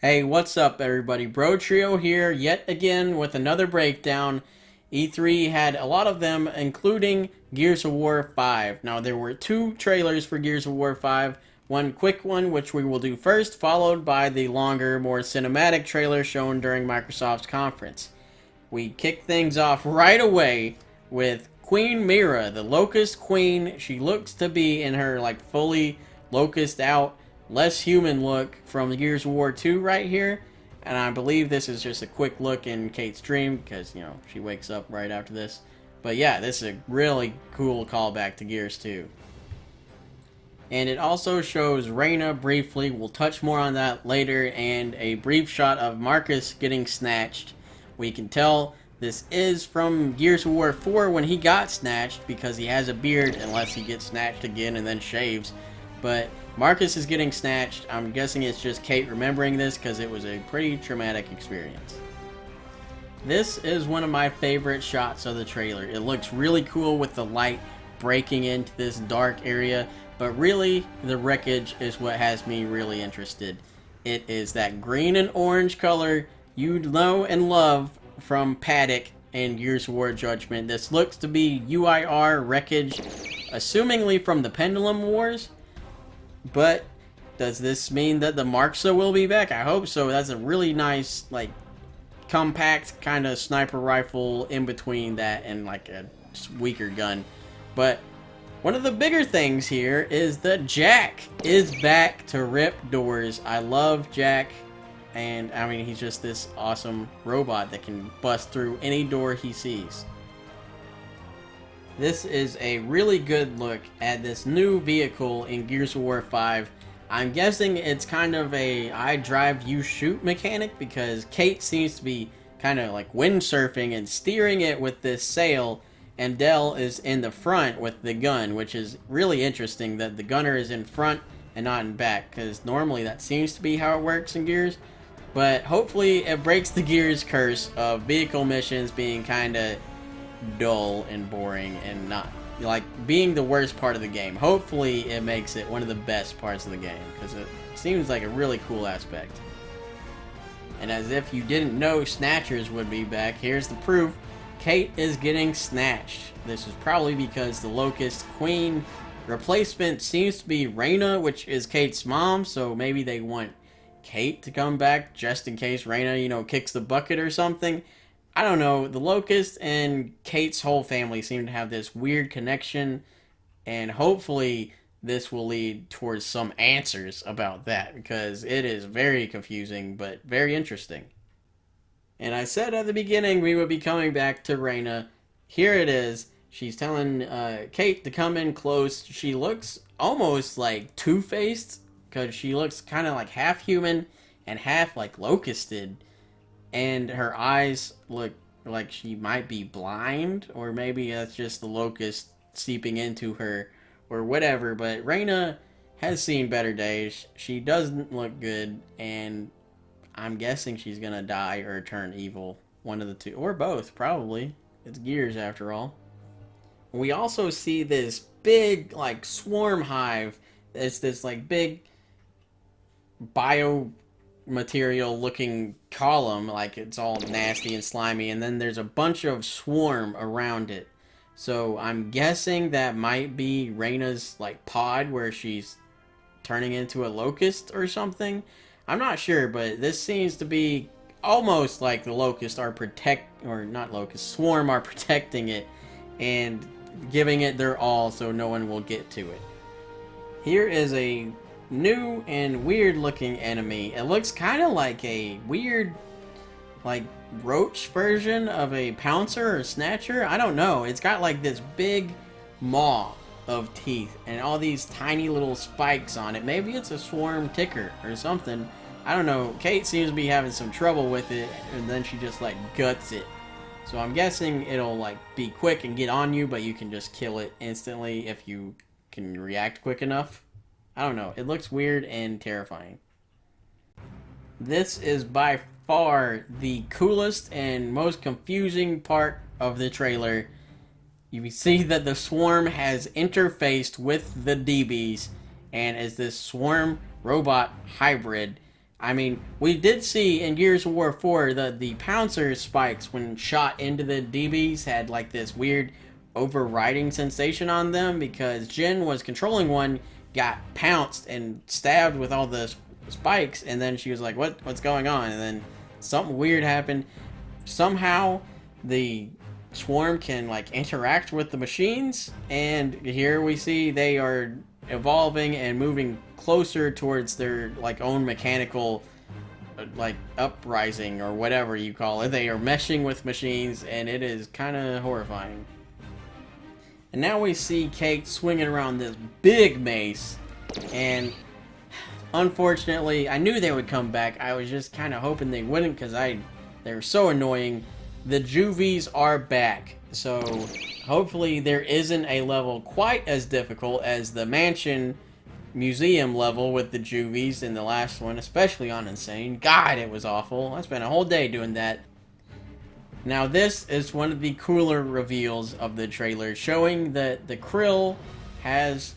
Hey, what's up, everybody? Brotrio here, yet again with another breakdown. E3 had a lot of them, including Gears of War 5. Now, there were two trailers for Gears of War 5. One quick one, which we will do first, followed by the longer, more cinematic trailer shown during Microsoft's conference. We kick things off right away with Queen Mira, the Locust Queen. She looks to be in her like fully locust out, less human look from Gears of War 2 right here. And I believe this is just a quick look in Kate's dream because, she wakes up right after this. But yeah, this is a really cool callback to Gears 2. And it also shows Reyna briefly. We'll touch more on that later. And a brief shot of Marcus getting snatched. We can tell this is from Gears of War 4 when he got snatched because he has a beard unless he gets snatched again and then shaves. But Marcus is getting snatched. I'm guessing it's just Kate remembering this because it was a pretty traumatic experience. This is one of my favorite shots of the trailer. It looks really cool with the light breaking into this dark area, but really the wreckage is what has me really interested. It is that green and orange color you know and love from Paddock and Gears of War Judgment. This looks to be UIR wreckage, assumingly from the Pendulum Wars. But does this mean that the Marksa will be back? I hope so. That's a really nice, like, compact kind of sniper rifle in between that and like a weaker gun. But one of the bigger things here is that Jack is back to rip doors. I love Jack. And, I mean, he's just this awesome robot that can bust through any door he sees. This is a really good look at this new vehicle in Gears of War 5. I'm guessing it's kind of a I drive, you shoot mechanic because Kate seems to be kind of like windsurfing and steering it with this sail, and Dell is in the front with the gun, which is really interesting that the gunner is in front and not in back, because normally that seems to be how it works in Gears. But hopefully it breaks the Gears curse of vehicle missions being kind of dull and boring and not like being the worst part of the game. Hopefully it makes it one of the best parts of the game because it seems like a really cool aspect. And as if you didn't know Snatchers would be back, here's the proof. Kate is getting snatched. This is probably because the Locust Queen replacement seems to be Reyna, which is Kate's mom, so maybe they want Kate to come back just in case Reyna, kicks the bucket or something. I don't know. The Locust and Kate's whole family seem to have this weird connection, and hopefully this will lead towards some answers about that because it is very confusing but very interesting. And I said at the beginning we would be coming back to Reyna. Here it is. She's telling Kate to come in close. She looks almost like Two-Faced because she looks kind of like half human and half like locusted. And her eyes look like she might be blind, or maybe that's just the locust seeping into her, or whatever. But Reyna has seen better days. She doesn't look good, and I'm guessing she's gonna die or turn evil. One of the two, or both, probably. It's Gears after all. We also see this big, like, swarm hive. It's this, like, big bio material looking column, like it's all nasty and slimy, and then there's a bunch of swarm around it. So I'm guessing that might be Reyna's like pod where she's turning into a locust or something. I'm not sure, but this seems to be almost like the locust are swarm are protecting it and giving it their all so no one will get to it. Here is a new and weird looking enemy. It looks kind of like a weird like roach version of a pouncer or snatcher. I don't know. It's got like this big maw of teeth and all these tiny little spikes on it. Maybe it's a swarm ticker or something. I don't know. Kate seems to be having some trouble with it, and then she just like guts it. So I'm guessing it'll like be quick and get on you, but you can just kill it instantly if you can react quick enough. I don't know. It looks weird and terrifying. This is by far the coolest and most confusing part of the trailer. You see that the swarm has interfaced with the DBs and is this swarm robot hybrid I mean, we did see in Gears of War 4 the Pouncer spikes when shot into the DBs had like this weird overriding sensation on them because Jin was controlling one, got pounced and stabbed with all the spikes, and then she was like, what's going on? And then something weird happened. Somehow the swarm can like interact with the machines, and here we see they are evolving and moving closer towards their like own mechanical like uprising or whatever you call it. They are meshing with machines, and it is kind of horrifying. And now we see Kate swinging around this big mace, and unfortunately I knew they would come back. I was just kind of hoping they wouldn't because they're so annoying. The Juvies are back, so hopefully there isn't a level quite as difficult as the mansion museum level with the Juvies in the last one, especially on Insane. God, it was awful. I spent a whole day doing that. Now this is one of the cooler reveals of the trailer, showing that the Krill has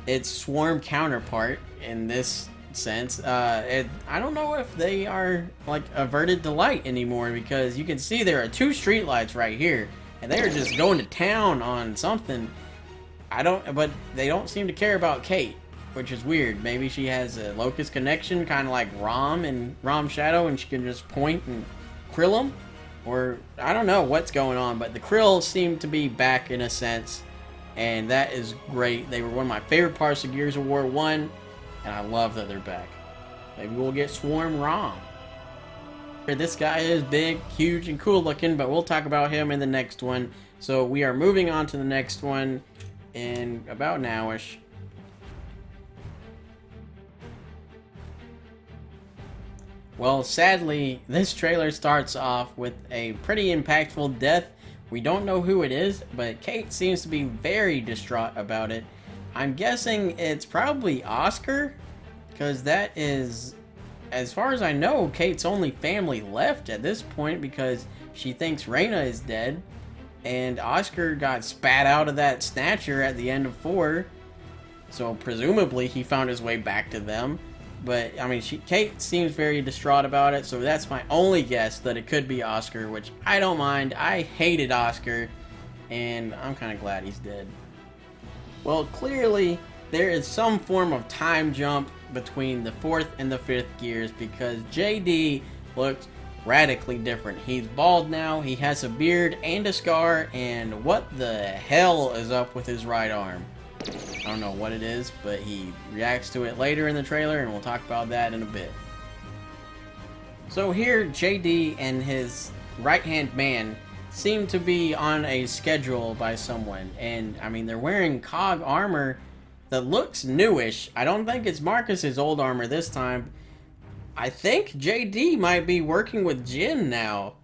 its swarm counterpart in this sense. I don't know if they are like averted to light anymore, because you can see there are two streetlights right here, and they are just going to town on something. But they don't seem to care about Kate, which is weird. Maybe she has a locust connection, kind of like Rom and Rom Shadow, and she can just point and krill them, or I don't know what's going on. But the Krill seem to be back in a sense, and that is great. They were one of my favorite parts of Gears of War 1. And I love that they're back. Maybe we'll get Swarm Rom. This guy is big, huge, and cool looking, but we'll talk about him in the next one. So we are moving on to the next one in about nowish. Well, sadly, this trailer starts off with a pretty impactful death. We don't know who it is, but Kate seems to be very distraught about it. I'm guessing it's probably Oscar, because that is, as far as I know, Kate's only family left at this point, because she thinks Reyna is dead, and Oscar got spat out of that snatcher at the end of 4, so presumably he found his way back to them. But, I mean, Kate seems very distraught about it, so that's my only guess that it could be Oscar, which I don't mind. I hated Oscar, and I'm kind of glad he's dead. Well, clearly, there is some form of time jump between the 4th and the 5th Gears, because JD looks radically different. He's bald now, he has a beard and a scar, and what the hell is up with his right arm? I don't know what it is, but he reacts to it later in the trailer, and we'll talk about that in a bit. So here, JD and his right-hand man seem to be on a schedule by someone, and I mean, they're wearing COG armor that looks newish. I don't think it's Marcus's old armor this time. I think JD might be working with Jin now.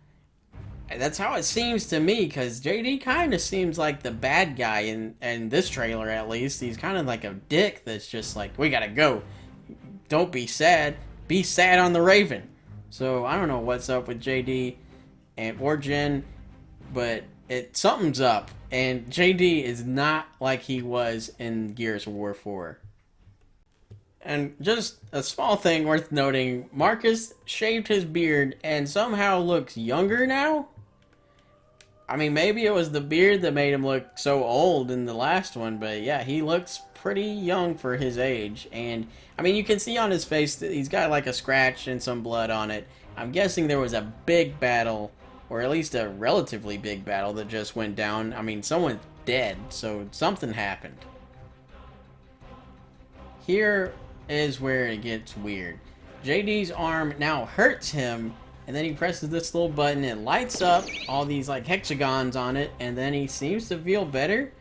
That's how it seems to me, because JD kind of seems like the bad guy in this trailer, at least. He's kind of like a dick that's just like, we gotta go. Don't be sad. Be sad on the Raven. So I don't know what's up with JD or Jin, but something's up, and JD is not like he was in Gears of War 4. And just a small thing worth noting, Marcus shaved his beard and somehow looks younger now? I mean, maybe it was the beard that made him look so old in the last one, but yeah, he looks pretty young for his age. And, I mean, you can see on his face that he's got like a scratch and some blood on it. I'm guessing there was a big battle, or at least a relatively big battle that just went down. I mean, someone's dead, so something happened. Here is where it gets weird. JD's arm now hurts him, and then he presses this little button, it lights up all these like hexagons on it, and then he seems to feel better.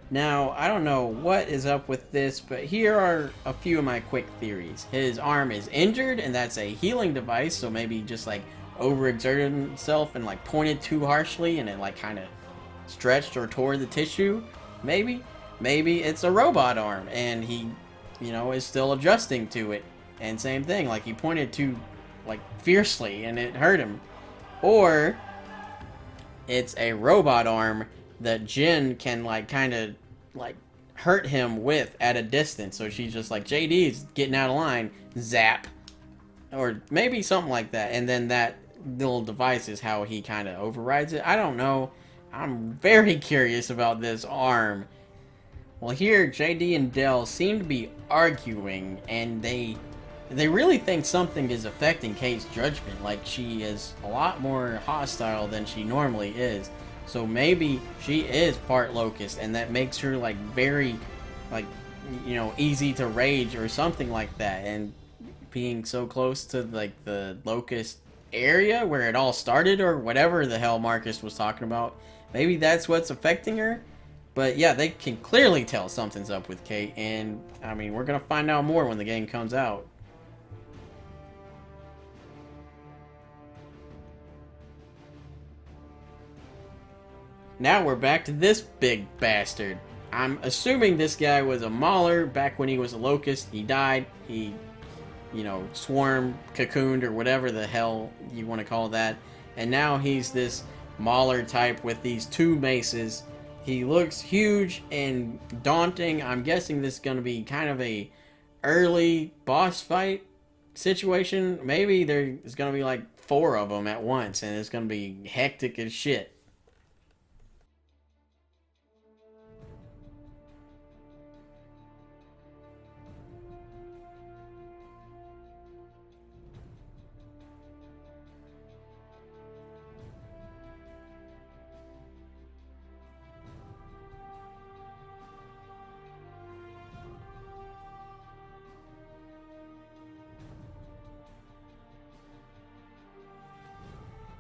Now, I don't know what is up with this, but here are a few of my quick theories. His arm is injured, and that's a healing device, so maybe he just like overexerted himself and like pointed too harshly, and it like kind of stretched or tore the tissue. Maybe it's a robot arm, and he, you know, is still adjusting to it. And same thing, like he pointed too like fiercely and it hurt him. Or it's a robot arm that Jin can like kind of like hurt him with at a distance. So she's just like, JD's getting out of line, zap. or maybe something like that. And then that little device is how he kind of overrides it. I don't know. I'm very curious about this arm. Well, here JD and Dell seem to be arguing, and they really think something is affecting Kate's judgment. Like, she is a lot more hostile than she normally is. So maybe she is part locust, and that makes her like very, like, easy to rage or something like that. And being so close to like the locust area where it all started, or whatever the hell Marcus was talking about, maybe that's what's affecting her. But yeah, they can clearly tell something's up with Kate, and I mean, we're gonna find out more when the game comes out. Now we're back to this big bastard. I'm assuming this guy was a mauler back when he was a locust. He died. He, swarmed, cocooned, or whatever the hell you want to call that. And now he's this mauler type with these two maces. He looks huge and daunting. I'm guessing this is going to be kind of a early boss fight situation. Maybe there's going to be like 4 of them at once, and it's going to be hectic as shit.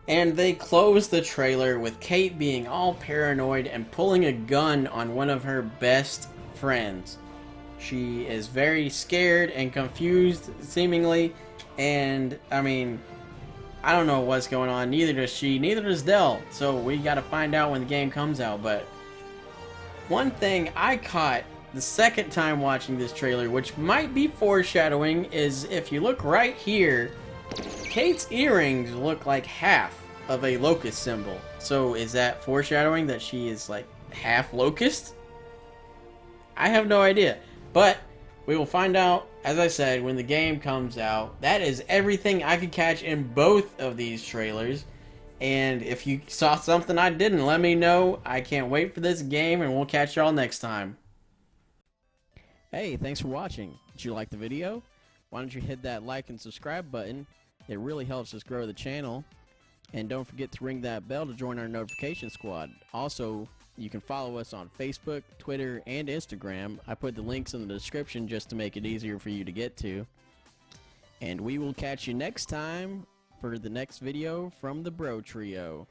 And they close the trailer with Kate being all paranoid and pulling a gun on one of her best friends. She is very scared and confused, seemingly, and I mean, I don't know what's going on. Neither does she, neither does Dell. So we gotta find out when the game comes out. But one thing I caught the second time watching this trailer, which might be foreshadowing, is if you look right here, Kate's earrings look like half of a locust symbol. So is that foreshadowing that she is like half locust? I have no idea. But we will find out, as I said, when the game comes out. That is everything I could catch in both of these trailers. And if you saw something I didn't, let me know. I can't wait for this game, and we'll catch y'all next time. Hey, thanks for watching. Did you like the video? Why don't you hit that like and subscribe button? It really helps us grow the channel. And don't forget to ring that bell to join our notification squad. Also, you can follow us on Facebook, Twitter, and Instagram. I put the links in the description just to make it easier for you to get to. And we will catch you next time for the next video from the Bro Trio.